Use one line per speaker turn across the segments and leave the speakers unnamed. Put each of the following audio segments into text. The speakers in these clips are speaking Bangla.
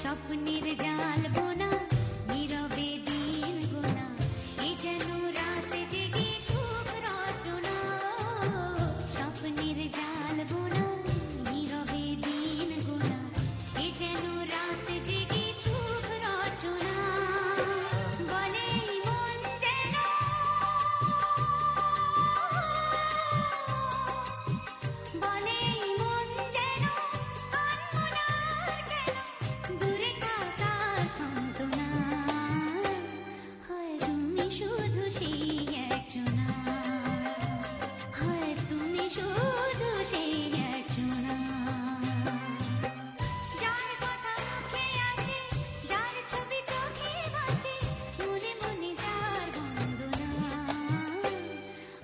স্বপ্নের জাল বোনা নীরবে দিন গোনা এ যেন রাত জেগে সুখ রচনা স্বপ্নের জাল বোনা নীরবে দিন গোনা এ যেন রাত জেগে সুখ রচনা বলে মন যেন বলে মন যেন আনমনার কেন দূরে থাকার সান্ত্বনা হয় তুমি শুধু সেই একজনা হয় তুমি শুধু সেই একজনা যার কথা মুখে আসে যার ছবি চোখে ভাসে মনে মনে যার বন্দনা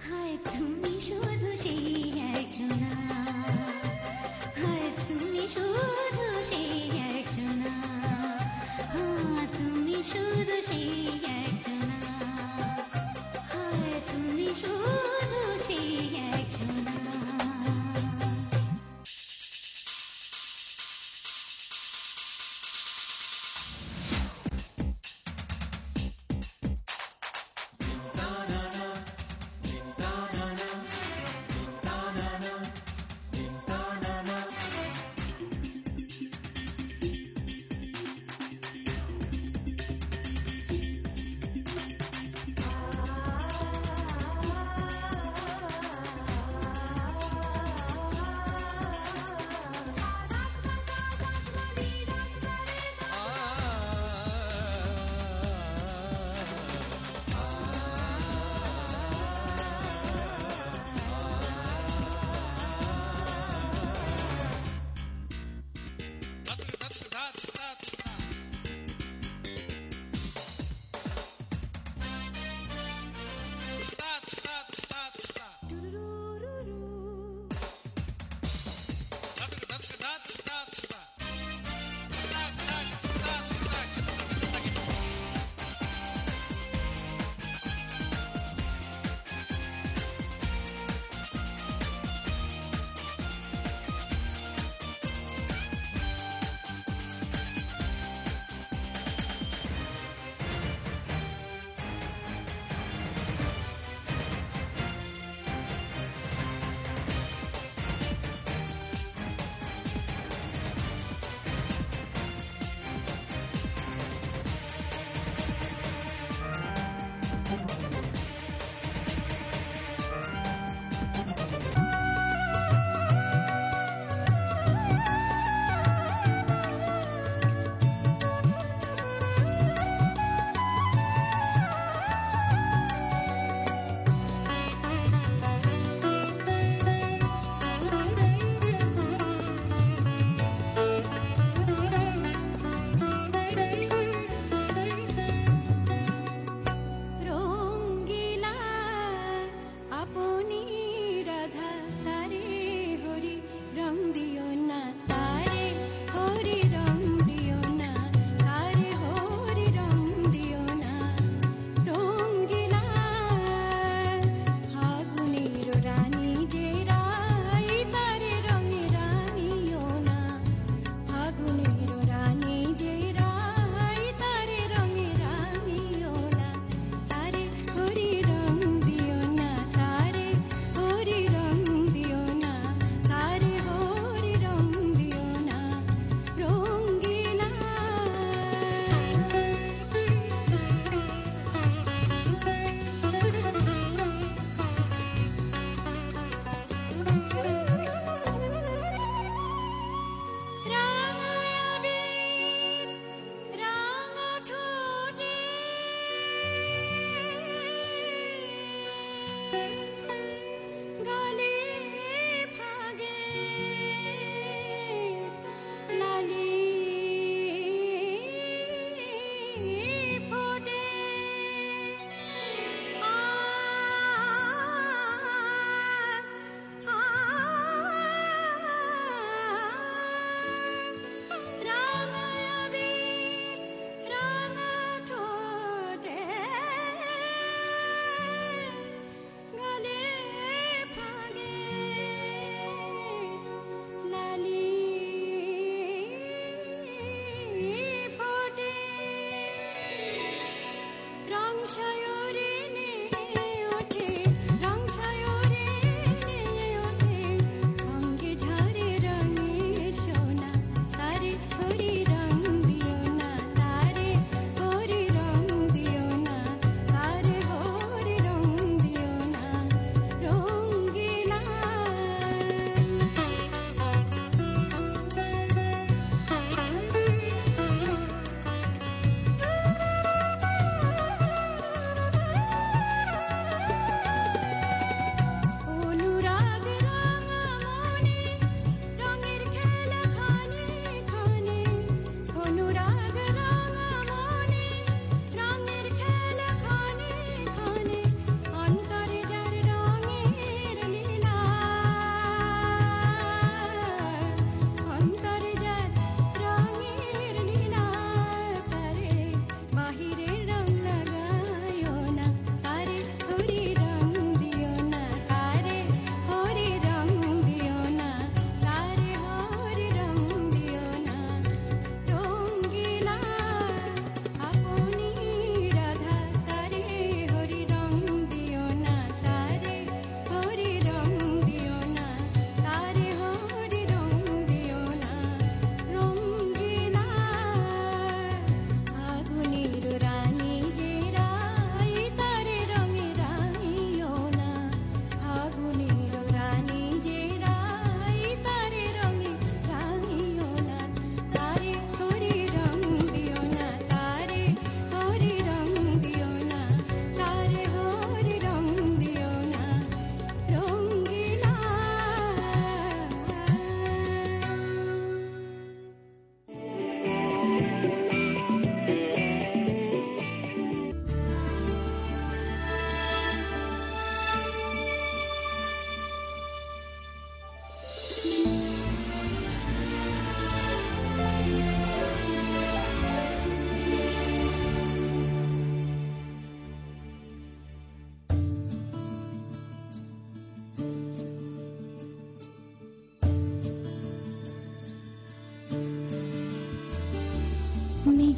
হয় তুমি শুধু সেই একজনা হয় তুমি শুধু সেই একজনা তুমি শুধু সেই একজনা হয় তুমি শুধু সেই একজনা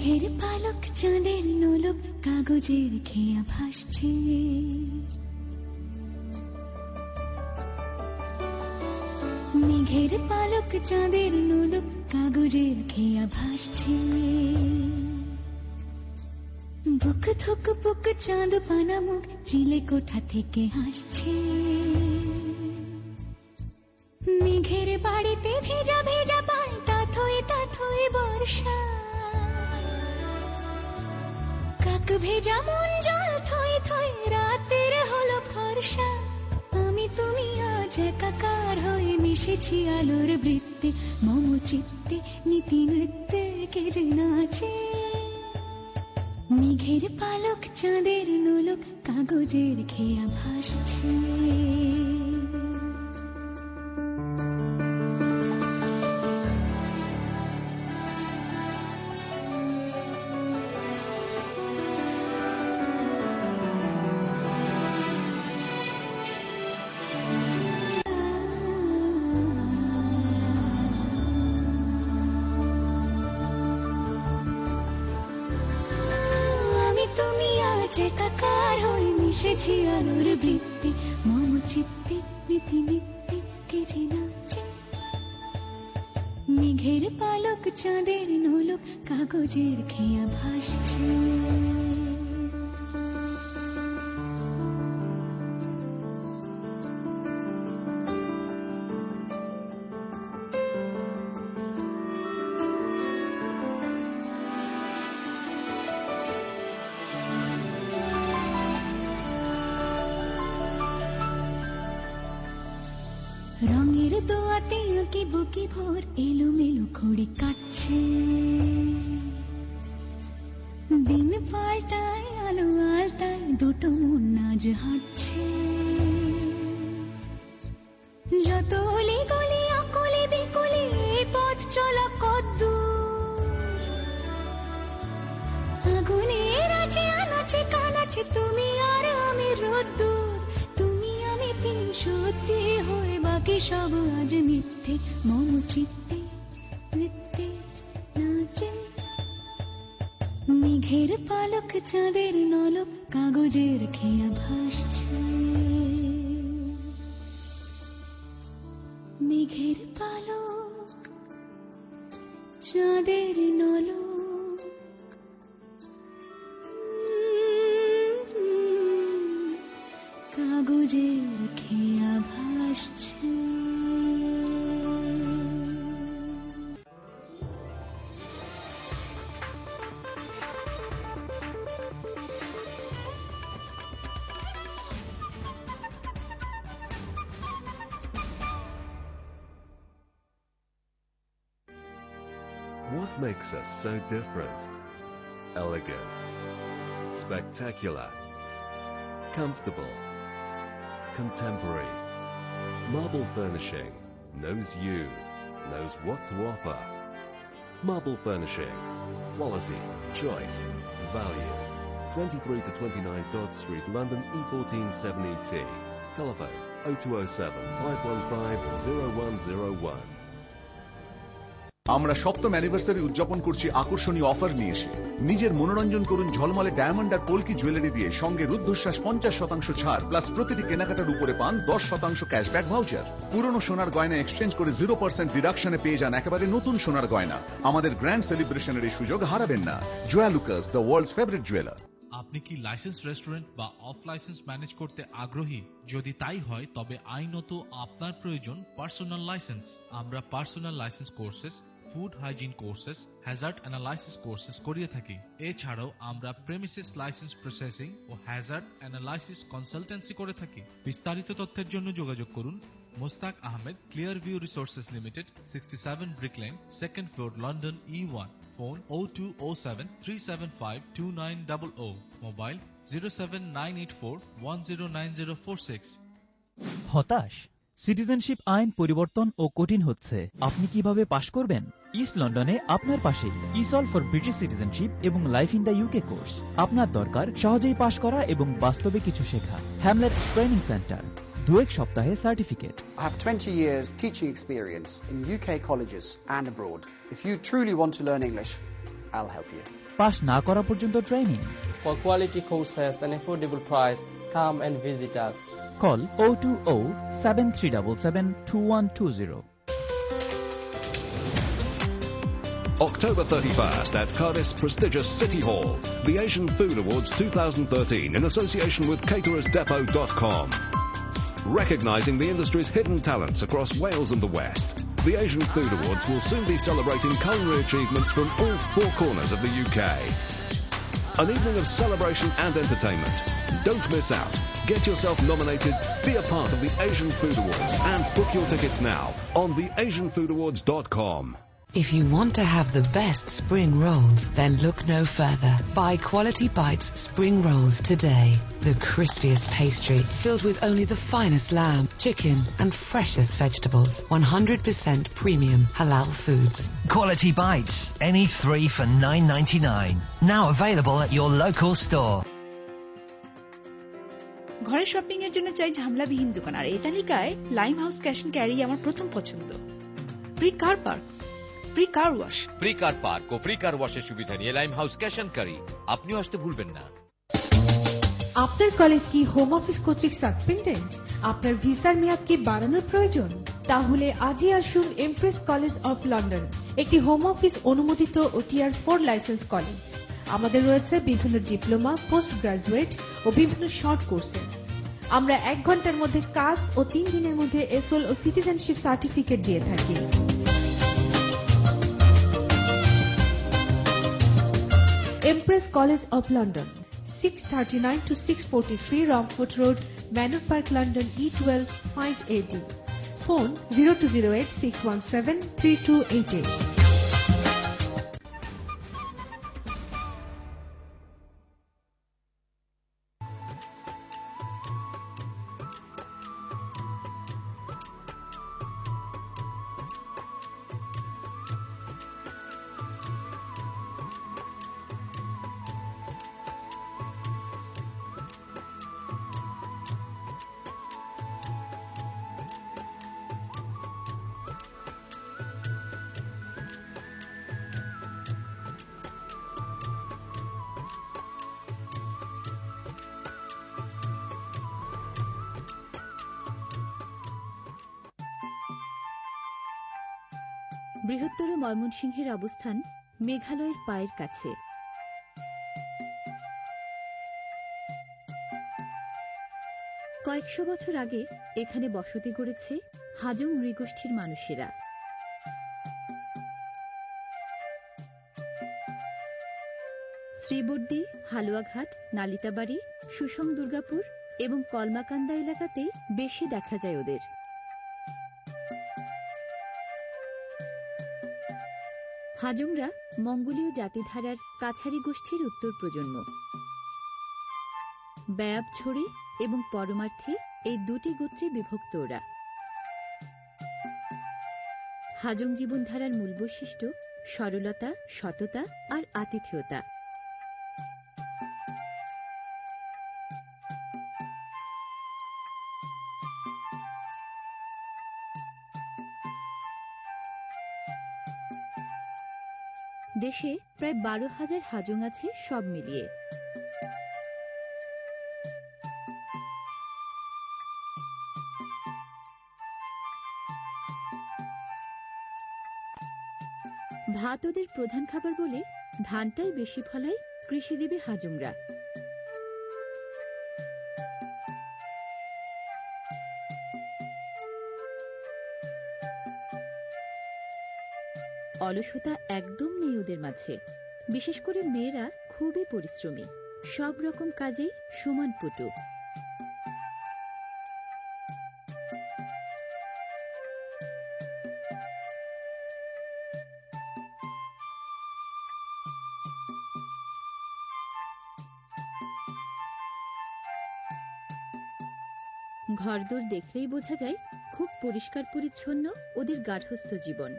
মেঘের পালক চাঁদের নোলক কাগজের খেয়া ভাসছে, মেঘের পালক চাঁদের নোলক কাগজের খেয়া ভাসছে, বুক থুক বুক চাঁদ পানা মুখ চিলে কোঠা থেকে হাসছে, মেঘের বাড়িতে ভেজা ভেজা পায় তাথই বর্ষা, কাক ভেজা মন জল থই থই রাতের হলো ফর্সা, আমি তুমি আজ একাকার হয়ে মিশেছি আলোর বৃত্তে, মম চিত্তে নীতি নৃত্যে কে যে নাচে, মেঘের পালক চাঁদের নোলক কাগজের খেয়া ভাসছে। একাকার হয়ে মিশেছি আলোর বৃত্তে, মম চিত্তে নীতি নিত্যে কে যে নাচে, মেঘের পালক চাঁদের নোলক কাগজের খেয়া ভাসছে। রঙের দোয়াতে আঁকি বুকি ভোর এলোমেলো খড়ি কাটছে, দিন পাল্টায় আলো আলতায় দুটো মন আজ হাঁটছে, যত অলি গলি অকলি বিকলি পথ চলা কদ্দূর, আগুনের আছে আনাচে কানাচে তুমি আর আমি রোদ্দুর, তুমি আমি তিন সত্যি হয়ে বাকি সব আজ মিথ্যে, মম চিত্তে নৃত্যে নাচে, মেঘের পালক চাঁদের নলক কাগজের খেয়া ভাসছে, মেঘের পালক চাঁদের নলক কাগজের খেয়া ভাসছে।
What makes us so different? Elegant, spectacular, comfortable, contemporary. Marble Furnishing knows you, knows what to offer. Marble Furnishing, quality, choice, value. 23 to 29 Dodd Street, London E14 7ET. Telephone 0207 515 0101.
আমরা সপ্তম অ্যানিভার্সারি উদযাপন করছি আকর্ষণীয় অফার নিয়ে এসে। নিজের মনোরঞ্জন করুন ঝলমলে ডায়মন্ড আর পোলকি জুয়েলারি দিয়ে, সঙ্গে রুদ্ধশ্বাস 50% ছাড়, প্লাস প্রতিটি কেনাকাটার উপরে পান 10% ক্যাশব্যাক ভাউচার। পুরনো সোনার গয়না এক্সচেঞ্জ করে 0% ডিডাকশনে পেয়ে যান একেবারে নতুন সোনার গয়না। আমাদের গ্র্যান্ড সেলিব্রেশনের এই সুযোগ হারাবেন না। Jaya Lucas, the world's favourite jeweller.
আপনি কি লাইসেন্স রেস্টুরেন্ট বা অফ লাইসেন্স ম্যানেজ করতে আগ্রহী? যদি তাই হয় তবে আইনত আপনার প্রয়োজন পার্সোনাল লাইসেন্স। আমরা personal licence courses, food hygiene courses, hazard analysis courses করিয়ে থাকি। এছাড়াও আমরা প্রেমিসিস লাইসেন্স প্রসেসিং ও হ্যাজার্ড অ্যানালাইসিস কনসালটেন্সি করে থাকি। বিস্তারিত তথ্যের জন্য যোগাযোগ করুন Mostaq Ahmed, clear view resources limited, 67 Brick Lane, second floor, London E1। Phone 0207 375 2900, mobile 07984 109046।
হতাশ? সিটিজেনশিপ আইন পরিবর্তন ও কঠিন হচ্ছে। আপনি কিভাবে পাশ করবেন? ইস্ট লন্ডনে আপনার পাশে ইসল ফর ব্রিটিশ সিটিজেনশিপ এবং life in the UK course. আপনার দরকার সহজেই পাশ করা এবং বাস্তবে কিছু শেখা। হ্যামলেট ট্রেনিং সেন্টার, 2 সপ্তাহে certificate.
I have 20 years teaching experience in UK colleges and abroad. If you truly want to learn English, I'll help you.
পাশ না করা পর্যন্ত training.
For quality courses and affordable price, come and visit us.
Call 020-7377-2120.
October 31st at Cardiff's prestigious City Hall, the Asian Food Awards 2013 in association with caterersdepot.com. Recognising the industry's hidden talents across Wales and the West, the Asian Food Awards will soon be celebrating culinary achievements from all four corners of the UK. An evening of celebration and entertainment. Don't miss out. Get yourself nominated, be a part of the Asian Food Awards, and book your tickets now on theasianfoodawards.com.
If you want to have the best spring rolls, then look no further. Buy Quality Bites spring rolls today. The crispiest pastry, filled with only the finest lamb, chicken, and freshest vegetables. 100% premium halal foods.
Quality Bites, any three for $9.99. Now available at your local store.
ঘরের শপিং এর জন্য চাই ঝামেলাবিহীন দোকান, আর এই তালিকায় lime house cash and carry আমার প্রথম পছন্দ। Free car park, free car wash,
free car park ও প্রি কার ওয়াশের সুবিধা নিয়ে lime house cash and carry আপনিও আসতে ভুলবেন না।
আপনার কলেজ কি হোম অফিস কর্তৃক সাসপেন্ডেড? আপনার ভিসার মেয়াদ কি বাড়ানোর প্রয়োজন? তাহলে আজই আসুন এমপ্রেস কলেজ অফ লন্ডন, একটি হোম অফিস অনুমোদিত ও টিয়ার 4 লাইসেন্স কলেজ। আমাদের রয়েছে বিভিন্ন ডিপ্লোমা, পোস্ট গ্রাজুয়েট ও বিভিন্ন শর্ট কোর্সেস। আমরা 1 ঘন্টার মধ্যে কাজ ও 3 দিনের মধ্যে এসএল ও সিটিজেনশিপ সার্টিফিকেট দিয়ে থাকি। Empress college of London, 639 to 643 Romford Road, Manor Park, London, E12 5AD. Phone 0208 617 3288.
বৃহত্তর ময়মনসিংহের অবস্থান মেঘালয়ের পায়ের কাছে। কয়েকশো বছর আগে এখানে বসতি গড়েছে হাজং নৃগোষ্ঠীর মানুষেরা। শ্রীবর্দী, হালুয়াঘাট, নালিতাবাড়ি, সুসং দুর্গাপুর এবং কলমাকান্দা এলাকাতেই বেশি দেখা যায় ওদের। হাজংরা মঙ্গোলীয় জাতিধারার কাছারি গোষ্ঠীর উত্তর প্রজন্ম। ব্যায়াবছড়ি এবং পরমার্থী এই দুটি গোত্রে বিভক্ত ওরা। হাজং জীবনধারার মূল বৈশিষ্ট্য সরলতা, সততা আর আতিথেয়তা। দেশে প্রায় 12,000 হাজং আছে সব মিলিয়ে। ভাত ওদের প্রধান খাবার বলে ধানটাই বেশি ফলায় কৃষিজীবী হাজংরা। অলসতা একদম নেই ওদের মাঝে। বিশেষ করে মেয়েরা খুবই পরিশ্রমী, সব রকম কাজেই সমান পটু। ঘরদোর দেখলেই বোঝা যায় খুব পরিষ্কার পরিচ্ছন্ন ওদের গার্হস্থ্য জীবন।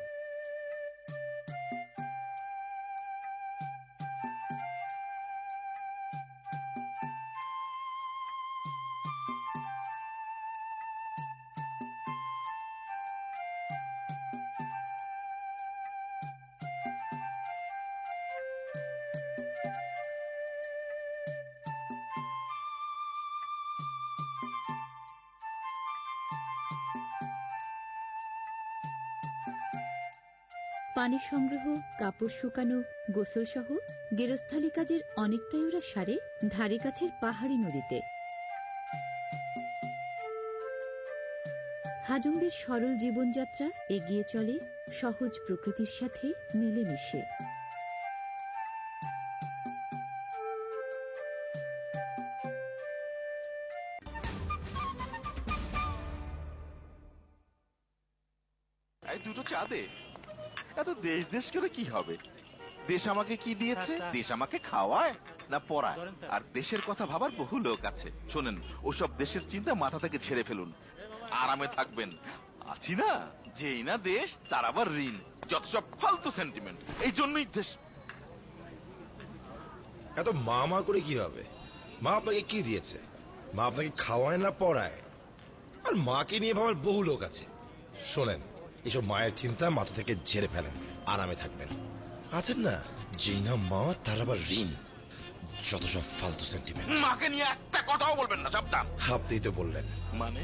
পানি সংগ্রহ, কাপড় শুকানো, গোসল সহ গেরস্থালী কাজের অনেকটাই ওরা সারে ধারে কাছের পাহাড়ি নদীতে। হাজংদের সরল জীবনযাত্রা এগিয়ে চলে সহজ প্রকৃতির সাথে মিলেমিশে।
দুটো চা দে। এত দেশ দেশ করে কি হবে? দেশ আমাকে কি দিয়েছে? দেশ আমাকে খাওয়ায় না পড়ায়? আর দেশের কথা ভাবার বহু লোক আছে। শোনেন, ওসব দেশের চিন্তা মাথা থেকে ছেড়ে ফেলুন, আরামে থাকবেন। আছি না, যেই না দেশ তার আবার ঋণ, যত সব ফালতু সেন্টিমেন্ট। এই জন্যই দেশ।
এত মা মা করে কি হবে? মা আপনাকে কি দিয়েছে? মা আপনাকে খাওয়ায় না পড়ায়? আর মাকে নিয়ে ভাবার বহু লোক আছে। শোনেন, এসব মায়ের চিন্তা মাথা থেকে ঝেড়ে ফেলেন, আরামে থাকবেন। আছেন না, যেই না মা তার আবার ঋণ, যত সব ফালতু সেন্টিমেন্ট।
মাকে নিয়ে একটা কথাও বলবেন না, সাবধান।
আপনিই তো বললেন।
মানে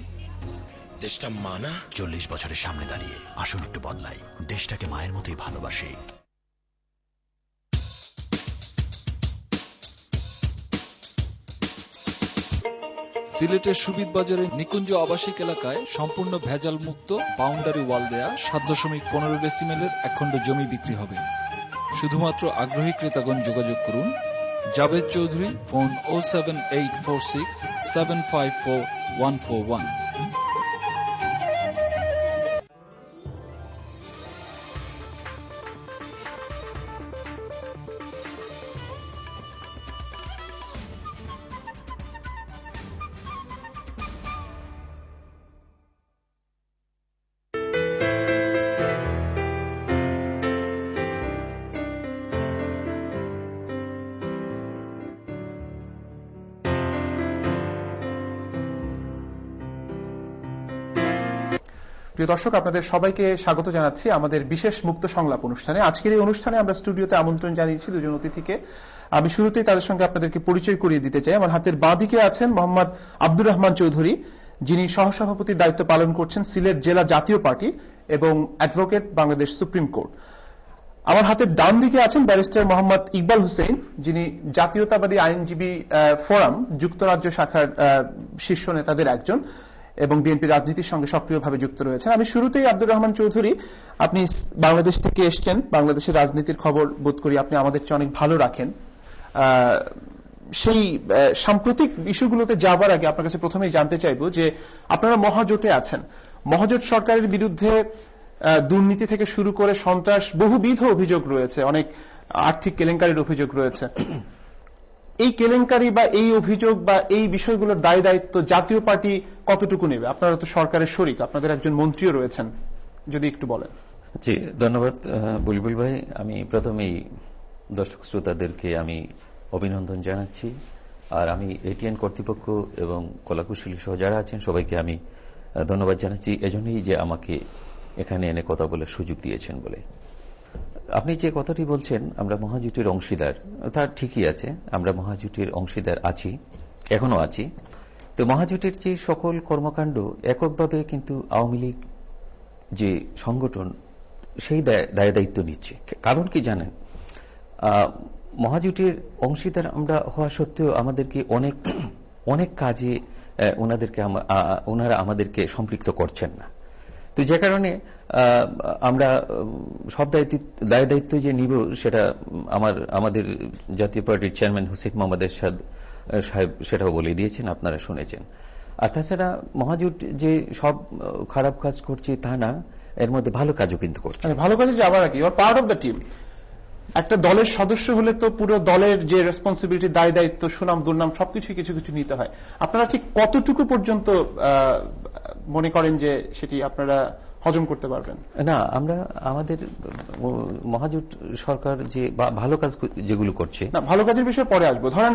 দেশটা মা না?
40 বছরের সামনে দাঁড়িয়ে আসুন একটু বদলাই, দেশটাকে মায়ের মতোই ভালোবাসে।
সিলেটের সুবিদ বাজারের নিকুঞ্জ আবাসিক এলাকায় সম্পূর্ণ ভেজাল মুক্ত বাউন্ডারি ওয়াল দেয়া 7.15 ডেসিমেলের একখণ্ড জমি বিক্রি হবে। শুধুমাত্র আগ্রহী ক্রেতাগণ যোগাযোগ করুন। জাভেদ চৌধুরী, ফোন 07846754141।
প্রিয় দর্শক, আপনাদের সবাইকে স্বাগত জানাচ্ছি আমাদের বিশেষ মুক্ত সংলাপ অনুষ্ঠানে। আজকের এই অনুষ্ঠানে আমরা স্টুডিওতে আমন্ত্রণ জানিয়েছি দুজন অতিথিকে। আমি শুরুতেই তাদের সঙ্গে আপনাদেরকে পরিচয় করিয়ে দিতে চাই। আমার হাতের বাঁ দিকে আছেন মোহাম্মদ আব্দুর রহমান চৌধুরী, যিনি সহসভাপতির দায়িত্ব পালন করছেন সিলেট জেলা জাতীয় পার্টি এবং অ্যাডভোকেট বাংলাদেশ সুপ্রিম কোর্ট। আমার হাতের ডান দিকে আছেন ব্যারিস্টার মোহাম্মদ ইকবাল হোসেন, যিনি জাতীয়তাবাদী আইনজীবী ফোরাম যুক্তরাজ্য শাখার শীর্ষ নেতাদের একজন এবং বিএনপি রাজনীতির সঙ্গে সক্রিয়ভাবে যুক্ত রয়েছেন। আমি শুরুতেই আব্দুর রহমান চৌধুরী, আপনি বাংলাদেশ থেকে এসছেন, বাংলাদেশের রাজনীতির খবর বোধ করি আপনি আমাদের চেয়ে অনেক ভালো রাখেন। সেই সাম্প্রতিক ইস্যুগুলোতে যাবার আগে আপনার কাছে প্রথমেই জানতে চাইব যে আপনারা মহাজোটে আছেন। মহাজোট সরকারের বিরুদ্ধে দুর্নীতি থেকে শুরু করে সন্ত্রাস বহুবিধ অভিযোগ রয়েছে, অনেক আর্থিক কেলেঙ্কারির অভিযোগ রয়েছে। এই কেলেঙ্কারি বা এই অভিযোগ বা এই বিষয়গুলোর দায় দায়িত্ব জাতীয় পার্টি কতটুকু নেবে? আপনারা তো সরকারের শরিক, আপনাদের একজন মন্ত্রীও রয়েছেন, যদি একটু বলেন।
জি, ধন্যবাদ বুলবুল ভাই। আমি প্রথমেই দর্শক শ্রোতাদেরকে আমি অভিনন্দন জানাচ্ছি, আর আমি এটিএন কর্তৃপক্ষ এবং কলাকুশলী সহ যারা আছেন সবাইকে আমি ধন্যবাদ জানাচ্ছি এজন্যই যে আমাকে এখানে এনে কথা বলার সুযোগ দিয়েছেন বলে। আপনি যে কথাটি বলছেন আমরা মহাজোটের অংশীদার, তা ঠিকই আছে, আমরা মহাজোটের অংশীদার আছি, এখনো আছি। তো মহাজোটের যে সকল কর্মকাণ্ড এককভাবে কিন্তু আওয়ামী লীগ যে সংগঠন সেই দায় দায়িত্ব নিচ্ছে। কারণ কি জানেন, মহাজোটের অংশীদার আমরা হওয়া সত্ত্বেও আমাদেরকে অনেক কাজে ওনারা আমাদেরকে সম্পৃক্ত করছেন না। তো যে কারণে আমরা সব দায় দায়িত্ব যে নিব সেটা আমাদের জাতীয় পার্টির চেয়ারম্যান হুসেইন মোহাম্মদ এরশাদ সাহেব সেটাও বলে দিয়েছেন, আপনারা শুনেছেন। আর তাছাড়া মহাজোট যে সব খারাপ কাজ করছে তা না, এর মধ্যে ভালো কাজও কিন্তু করছে।
ভালো কাজে যাবার আগে you are part of the team. একটা দলের সদস্য হলে তো পুরো দলের যে রেসপন্সিবিলিটি, দায় দায়িত্ব, সুনাম দুর্নাম সবকিছু কিছু কিছু নিতে হয়। আপনারা ঠিক কতটুকু পর্যন্ত মনে করেন যে সেটি আপনারা হজম করতে পারবেন?
না, আমরা আমাদের মহাজোট সরকার যে ভালো কাজ যেগুলো করছে,
না ভালো কাজের বিষয়ে পরে আসবো। ধরেন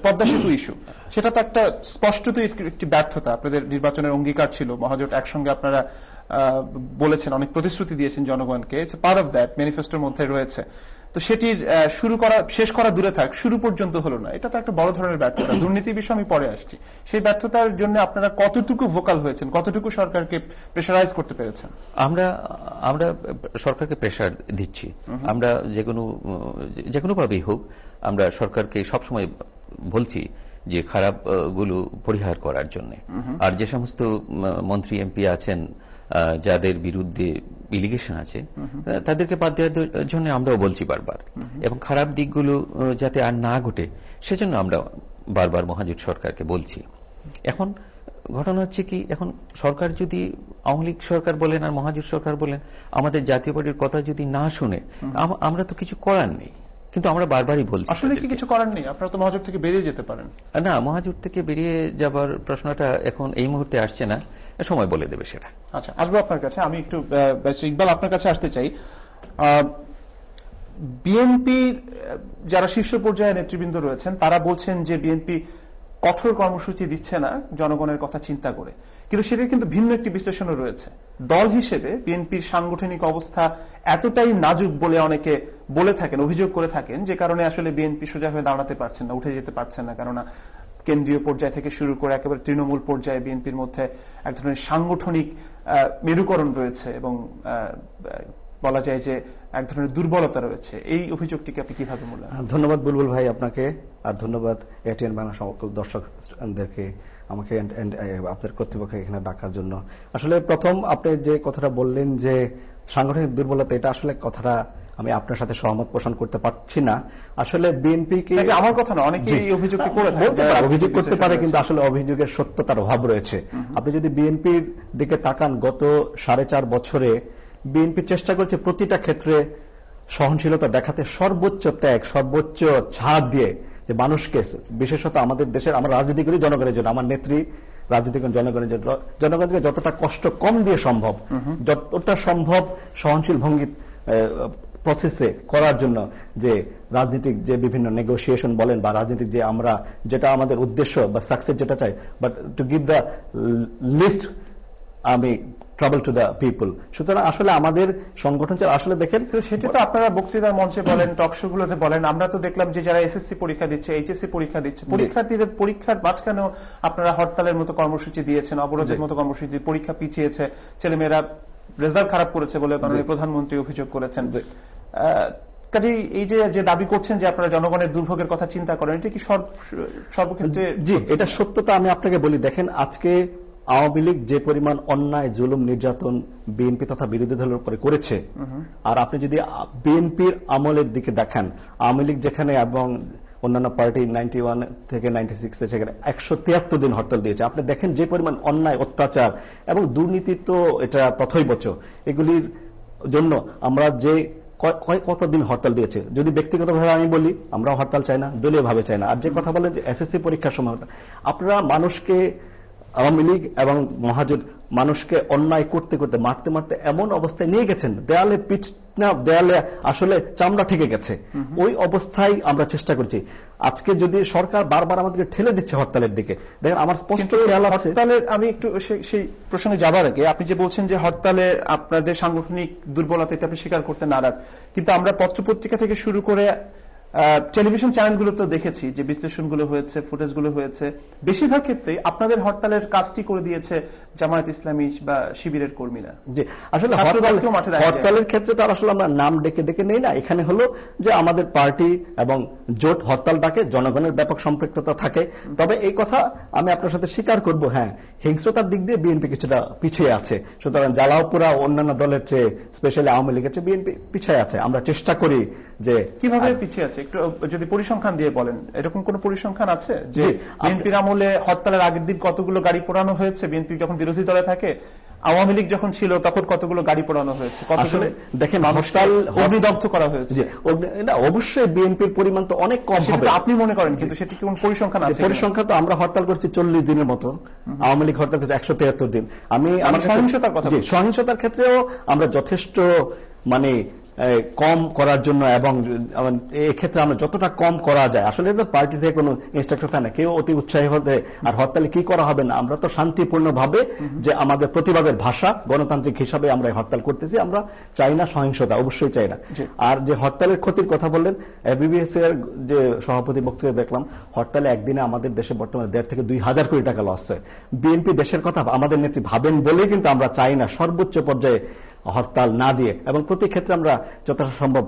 পদ্মা সেতু ইস্যু, সেটা তো একটা স্পষ্টতই একটি ব্যর্থতা। আপনাদের নির্বাচনের অঙ্গীকার ছিল, মহাজোট একসঙ্গে আপনারা বলেছেন, অনেক প্রতিশ্রুতি দিয়েছেন জনগণকে, ইটস পার্ট অফ দ্যাট, ম্যানিফেস্টোর মধ্যে রয়েছে। তো সেটির শেষ করা দূরে থাক, শুরু পর্যন্ত হলো না, এটা তো একটা বড় ধরনের ব্যর্থতা। দুর্নীতির বিষয়ে আমি পরে আসছি। সেই ব্যর্থতার জন্য আপনারা কতটুকু ভোকাল হয়েছেন, কতটুকু সরকারকে প্রেসারাইজ করতে পেরেছেন?
আমরা সরকারকে প্রেসার দিচ্ছি। আমরা যে কোনো ভাবেই হোক আমরা সরকারকে সবসময় বলছি যে খারাপ গুলো পরিহার করার জন্য। আর যে সমস্ত মন্ত্রী এমপি আছেন যাদের বিরুদ্ধে ইলিগেশন আছে তাদেরকে বাদ দেওয়ার জন্য আমরাও বলছি বারবার, এবং খারাপ দিকগুলো যাতে আর না ঘটে সেজন্য আমরা বারবার মহাজোট সরকারকে বলছি। এখন ঘটনা হচ্ছে কি, এখন সরকার যদি আওয়ামী লীগ সরকার বলেন আর মহাজোট সরকার বলেন আমাদের জাতীয় পার্টির কথা যদি না শুনে আমরা তো কিছু করার নেই। কিন্তু আমরা বারবারই বলছি
আসলে কি কিছু করার নেই? আপনারা তো মহাজোট থেকে বেরিয়ে যেতে পারেন।
না, মহাজোট থেকে বেরিয়ে যাবার প্রশ্নটা এখন এই মুহূর্তে আসছে না, সময় বলে দেবে সেটা।
আচ্ছা, আসবো আপনার কাছে। আমি একটু ইকবাল আপনার কাছে আসতে চাই। বিএনপির যারা শীর্ষ পর্যায়ে নেতৃবৃন্দ রয়েছেন তারা বলছেন যে বিএনপি কঠোর কর্মসূচি দিচ্ছে না জনগণের কথা চিন্তা করে, কিন্তু সেটার কিন্তু ভিন্ন একটি বিশ্লেষণও রয়েছে। দল হিসেবে বিএনপির সাংগঠনিক অবস্থা এতটাই নাজুক বলে অনেকে বলে থাকেন, অভিযোগ করে থাকেন, যে কারণে আসলে বিএনপি সোজা হয়ে দাঁড়াতে পারছেন না, উঠে যেতে পারছেন না। কেননা কেন্দ্রীয় পর্যায় থেকে শুরু করে একেবারে তৃণমূল পর্যায়ে বিএনপির মধ্যে এক ধরনের সাংগঠনিক মেরুকরণ রয়েছে এবং বলা যায় যে এক ধরনের দুর্বলতা রয়েছে। এই অভিযোগটিকে আপনি কিভাবে মূল্যায়ন?
ধন্যবাদ বুলবুল ভাই আপনাকে, আর ধন্যবাদ এটিএন বাংলা সকল দর্শকদেরকে আমাকে আপনার কর্তৃপক্ষকে এখানে ডাকার জন্য। আসলে প্রথম আপনি যে কথাটা বললেন যে সাংগঠনিক দুর্বলতা, এটা আসলে কথাটা আমি আপনার সাথে সহমত পোষণ করতে পারছি না। আসলে বিএনপিকে,
আমার কথা না, অনেকে এই অভিযোগটি করে
বলতে পারে, অভিযোগ করতে পারে, কিন্তু আসলে অভিযোগের সত্যতার অভাব রয়েছে। আপনি যদি বিএনপির দিকে তাকান, গত 4.5 বছরে বিএনপি চেষ্টা করছে প্রতিটা ক্ষেত্রে সহনশীলতা দেখাতে, সর্বোচ্চ ত্যাগ, সর্বোচ্চ ছাড় দিয়ে যে মানুষকে, বিশেষত আমাদের দেশের, আমরা রাজনীতি করি জনগণের জন্য, আমার নেত্রী রাজনীতি করেন জনগণের জন্য, জনগণকে যতটা কষ্ট কম দিয়ে সম্ভব, যতটা সম্ভব সহনশীল ভঙ্গি প্রসেসে করার জন্য যে রাজনীতিক যে বিভিন্ন নেগোসিয়েশন বলেন বা রাজনীতিক যে আমরা যেটা আমাদের উদ্দেশ্য বা সাকসেস যেটা চাই, but to give the least trouble to the people. সুতরাং আসলে আমাদের সংগঠন আসলে দেখেন,
সেটা তো আপনারা বক্তৃতার মঞ্চে বলেন, টকশোগুলোতে বলেন। আমরা তো দেখলাম যে যারা এসএসসি পরীক্ষা দিচ্ছে, এইচএসসি পরীক্ষা দিচ্ছে, পরীক্ষার্থীদের পরীক্ষার মাঝখানেও আপনারা হরতালের মতো কর্মসূচি দিয়েছেন, অবরোধের মতো কর্মসূচি, পরীক্ষা পিছিয়েছে, ছেলেমেয়েরা রেজাল্ট খারাপ করেছে বলে মাননীয় প্রধানমন্ত্রী অভিযোগ করেছেন। কাজেই এই যে দাবি করছেন যে আপনারা জনগণের দুর্ভোগের কথা চিন্তা করেন, এটা কি সর্বক্ষেত্রে?
জি, এটা সত্যতা আমি আপনাকে বলি। দেখেন, আজকে আওয়ামী লীগ যে পরিমাণ অন্যায়, জুলুম, নির্যাতন বিএনপি তথা বিরোধী দলের উপরে করেছে, আর আপনি যদি বিএনপির আমলের দিকে দেখেন, আওয়ামী লীগ যেখানে এবং অন্যান্য পার্টি 91 থেকে 96 সেখানে 173 দিন হরতাল দিয়েছে। আপনি দেখেন যে পরিমাণ অন্যায়, অত্যাচার এবং দুর্নীতি, তো এটা তথৈবচ। এগুলির জন্য আমরা যে কতদিন হরতাল দিয়েছে, যদি ব্যক্তিগতভাবে আমি বলি, আমরাও হরতাল চাই না, দলীয় ভাবে চাই না। আর যে কথা বলেন যে এসএসসি পরীক্ষার সময় আপনারা মানুষকে, আওয়ামী লীগ এবং মহাজোট মানুষকে অন্যায় করতে করতে, মারতে মারতে এমন অবস্থায় নিয়ে গেছেন, দেয়ালে পিঠ না, দেয়ালে আসলে চামড়া ঠেকে গেছে। ওই অবস্থায় আমরা চেষ্টা করছি। আজকে যদি সরকার বারবার আমাদেরকে ঠেলে দিচ্ছে হরতালের দিকে, দেখেন আমার স্পষ্ট খেয়াল আছে।
হরতালের আমি একটু সেই প্রসঙ্গে যাবার আগে, আপনি যে বলছেন যে হরতালে আপনাদের সাংগঠনিক দুর্বলতা, এটা আপনি স্বীকার করতে নারাজ, কিন্তু আমরা পত্রপত্রিকা থেকে শুরু করে টেলিভিশন চ্যানেলগুলোতে দেখেছি যে বিশ্লেষণগুলো হয়েছে, ফুটেজগুলো হয়েছে, বেশিরভাগ ক্ষেত্রেই আপনাদের হরতালের কাজটি করে দিয়েছে জামায়াত ইসলামী বা শিবিরের কর্মীরা।
যে আসলে হরতালের ক্ষেত্রে তো আসলে আমরা নাম ডেকে ডেকে নেই না। এখানে হলো যে আমাদের পার্টি এবং জোট হরতাল ডাকে, জনগণের ব্যাপক সম্পৃক্ততা থাকে। তবে এই কথা আমি আপনার সাথে স্বীকার করব, হ্যাঁ, হিংস্রতার দিক দিয়ে বিএনপি কিছুটা পিছিয়ে আছে। সুতরাং জ্বালাওপুরা অন্যান্য দলের চেয়ে, স্পেশালি আওয়ামী লীগের চেয়ে বিএনপি পিছিয়ে আছে। আমরা চেষ্টা করি যে
কিভাবে পিছিয়ে আছে, একটু যদি পরিসংখ্যান দিয়ে বলেন। এরকম কোন পরিসংখ্যান আছে যে বিএনপির আমলে হরতালের আগের দিন কতগুলো গাড়ি পোড়ানো হয়েছে, বিএনপি যখন বিরোধী দলে থাকে, আওয়ামী লীগ যখন ছিল তখন কতগুলো গাড়ি পোড়ানো হয়েছে,
আসলে দেখেন হরতাল
অগ্নিদগ্ধ করা হয়েছে?
অবশ্যই বিএনপির পরিমাণ তো অনেক কম হবে
আপনি মনে করেন, কিন্তু সেটি কোন পরিসংখ্যান আছে?
পরিসংখ্যান তো আমরা হরতাল করছি 40 দিনের মতো, আওয়ামী লীগ হরতাল করছে 173 দিন। আমি সহিংসতার ক্ষেত্রেও আমরা যথেষ্ট কম করার জন্য, এবং এক্ষেত্রে আমরা যতটা কম করা যায়, আসলে তো পার্টি থেকে কোনো ইনস্ট্রাকশন থাকে না, কেউ অতি উৎসাহী হতে আর হরতালে কি করা হবে না, আমরা তো শান্তিপূর্ণভাবে যে আমাদের প্রতিবাদের ভাষা গণতান্ত্রিক হিসাবে আমরা হরতাল করতেছি, আমরা চাই না সহিংসতা, অবশ্যই চাই না। আর যে হরতালের ক্ষতির কথা বললেন, এবিবিএস এর যে সভাপতি বক্তব্য দেখলাম, হরতালে একদিনে আমাদের দেশে বর্তমানে 1.5 থেকে 2,000 কোটি টাকা লস হয়। বিএনপি দেশের কথা আমাদের নেত্রী ভাবেন বলেই কিন্তু আমরা চাই না সর্বোচ্চ পর্যায়ে হরতাল না দিয়ে, এবং প্রতি ক্ষেত্রে আমরা যতটা সম্ভব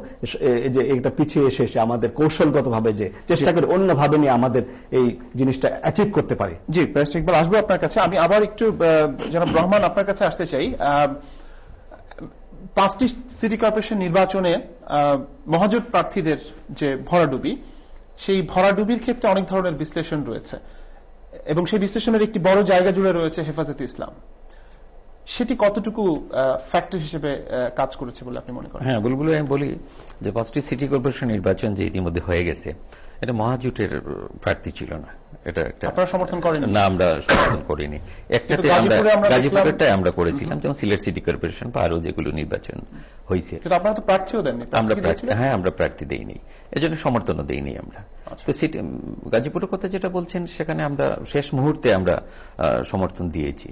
যে এটা পিছিয়ে এসে আমাদের কৌশলগতভাবে যে চেষ্টা করি অন্যভাবে নিয়ে আমাদের এই জিনিসটা অ্যাচিভ করতে পারি।
জি, ব্যারিস্টার ইকবাল, আসবো আপনার কাছে। আমি আবার একটু জনাব রহমান আপনার কাছে আসতে চাই। 5টি সিটি কর্পোরেশন নির্বাচনে মহাজোট প্রার্থীদের যে ভরাডুবি, সেই ভরাডুবির ক্ষেত্রে অনেক ধরনের বিশ্লেষণ রয়েছে, এবং সেই বিশ্লেষণের একটি বড় জায়গা জুড়ে রয়েছে হেফাজতে ইসলাম। সেটি কতটুকু ফ্যাক্টর হিসেবে কাজ করেছে বলে আপনি মনে করেন?
হ্যাঁ, বুলবুল, আমি বলি যে 5টি সিটি কর্পোরেশন নির্বাচন যে ইতিমধ্যে হয়ে গেছে, এটা মহাজোটের প্রার্থী ছিল না। এটা একটা
আপনারা সমর্থন করেন
না? আমরা সমর্থন করিনি। একটাতে গাজীপুরেরটাই আমরা করেছিলাম, যেমন সিলেট সিটি কর্পোরেশন বা আরো যেগুলো নির্বাচন হয়েছে।
কিন্তু আপনারা তো প্রার্থীও দেননি।
আমরা প্রার্থী দেইনি, এজন্য সমর্থনও দেইনি আমরা। তো গাজীপুরের কথা যেটা বলছেন, সেখানে আমরা শেষ মুহূর্তে আমরা সমর্থন দিয়েছি।